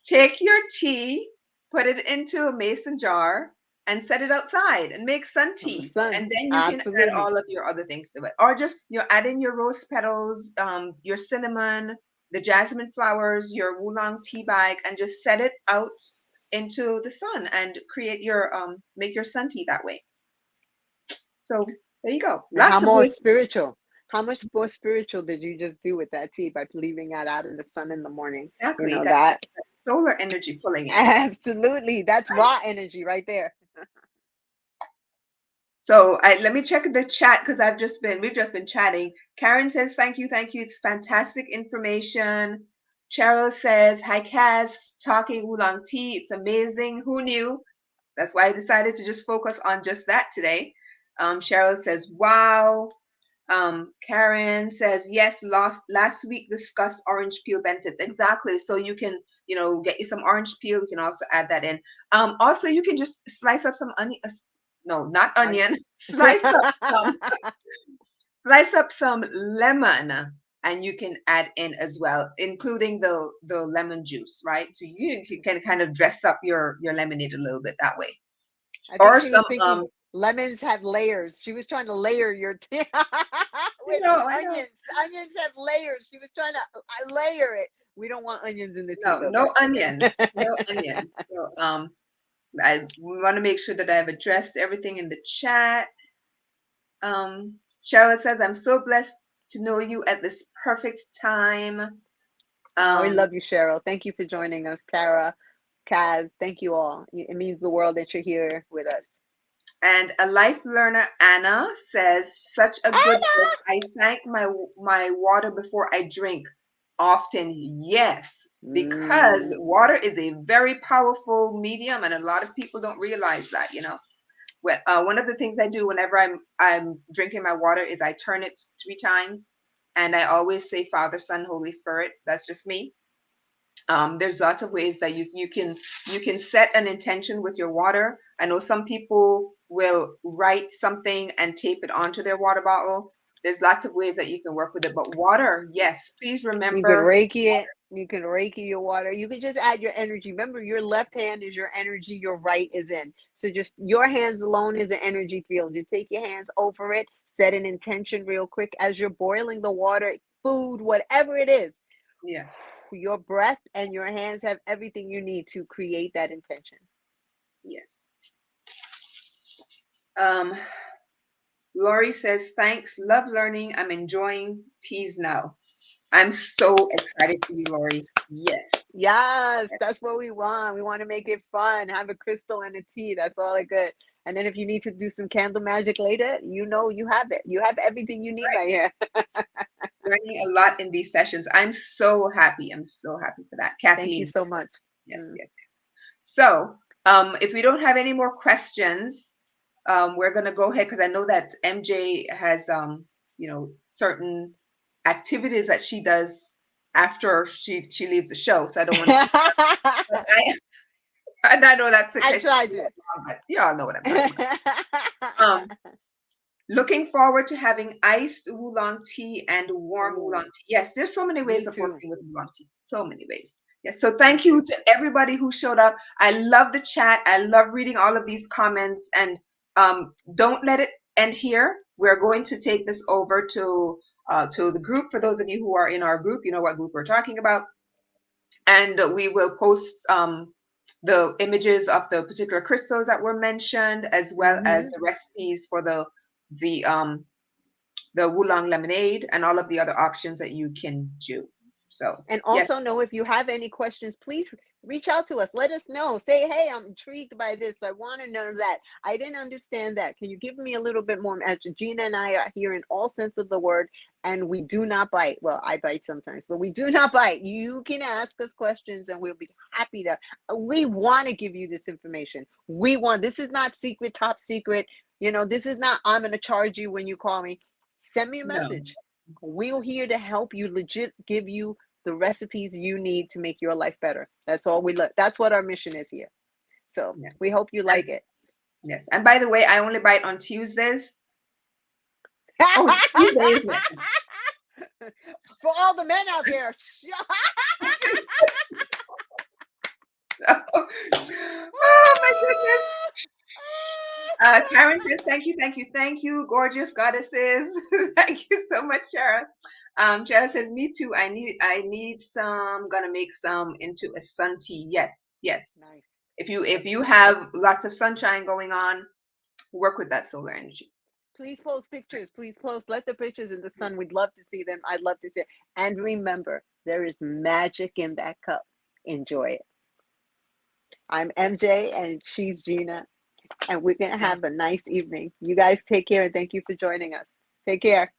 take your tea, put it into a mason jar, and set it outside and make sun On the tea. sun. And then you can add Absolutely. all of your other things to it. Or just add in your rose petals, your cinnamon, the jasmine flowers, your oolong tea bag, and just set it out into the sun and create your make your sun tea that way. So there you go. And how Lots of more ways. spiritual? How much more spiritual did you just do with that tea by leaving that out in the sun in the morning? You Exactly. know Got that? that solar energy pulling in. Absolutely. That's Right. raw energy right there. So let me check the chat because we've just been chatting. Karen says, thank you. It's fantastic information. Cheryl says, hi Cass, talking oolong tea. It's amazing. Who knew? That's why I decided to just focus on just that today. Cheryl says, wow. Karen says, yes, last week discussed orange peel benefits. Exactly. So you can, get you some orange peel. You can also add that in. Also, you can just slice up some onion. No, not onion. Slice up some lemon, and you can add in as well, including the lemon juice, right? So you can kind of dress up your lemonade a little bit that way. I think Or she was some thinking lemons have layers. She was trying to layer your tea with I know. onions. Onions have layers. She was trying to layer it. We don't want onions in the tea, No, though, no guys. Okay. onions. No onions. So I want to make sure that I've addressed everything in the chat. Charlotte says, I'm so blessed to know you at this perfect time. Oh, we Um, love you, Cheryl. Thank you for joining us, Tara, Kaz. Thank you all. It means the world that you're here with us. and a life learner, Anna, says, such a good book. Anna! I thank my water before I drink often. Yes, because water is a very powerful medium, and a lot of people don't realize that, one of the things I do whenever I'm drinking my water is I turn it 3 times, and I always say Father, Son, Holy Spirit. That's just me. There's lots of ways that you can set an intention with your water. I know some people will write something and tape it onto their water bottle. There's lots of ways that you can work with it, but water, yes, please You can remember. Reiki it. You can Reiki your water. You can just add your energy. Remember, your left hand is your energy, your right is in. So just your hands alone is an energy field. You take your hands over it, set an intention real quick as you're boiling the water, food, whatever it is. Yes. Your breath and your hands have everything you need to create that intention. Yes. Lori says, thanks, love learning. I'm enjoying teas now. I'm so excited for you, Lori. Yes. Yes, that's what we want. We want to make it fun. Have a crystal and a tea. That's all good. And then if you need to do some candle magic later, you have it. You have everything you need right here. Learning a lot in these sessions. I'm so happy. I'm so happy for that. Thank you Kathleen. so much. Yes, yes. So if we don't have any more questions, we're going to go ahead because I know that MJ has, certain activities that she does after she leaves the show. So I don't want to keep her. But and I know that's I tried it. but y'all know what I'm talking about. Looking forward to having iced oolong tea and warm oolong tea. Yes, there's so many ways Me of too. working with oolong tea. So many ways. Yes, so thank you to everybody who showed up. I love the chat. I love reading all of these comments. And don't let it end here. We're going to take this over to the group. For those of you who are in our group, you know what group we're talking about. And we will post the images of the particular crystals that were mentioned, as well as the recipes for the oolong lemonade and all of the other options that you can do. So, And yes, also know if you have any questions, please reach out to us. Let us know. Say, hey, I'm intrigued by this. I want to know that. I didn't understand that. Can you give me a little bit more? Gina and I are here in all sense of the word, and we do not bite. Well, I bite sometimes, but we do not bite. You can ask us questions, and we'll be happy to. We want to give you this information. This is not secret, top secret. You know, this is not, I'm going to charge you when you call me. Send me a No. message. We're here to help you, legit give you the recipes you need to make your life better. That's all we look. That's what our mission is here. So Yeah. we hope you like it. Yes. And by the way, I only bite on Tuesdays. Oh, Tuesdays. For all the men out there. Oh my goodness. Karen says, thank you, thank you, thank you, gorgeous goddesses. Thank you so much, Shara. Shara says, me too. I need some. Gonna make some into a sun tea. Yes, yes. Nice. If you have lots of sunshine going on, work with that solar energy. Please post pictures. Please post. Let the pictures in the sun. We'd love to see them. I'd love to see it. And remember, there is magic in that cup. Enjoy it. I'm MJ and she's Gina. And we're going to have a nice evening. You guys take care and thank you for joining us. Take care.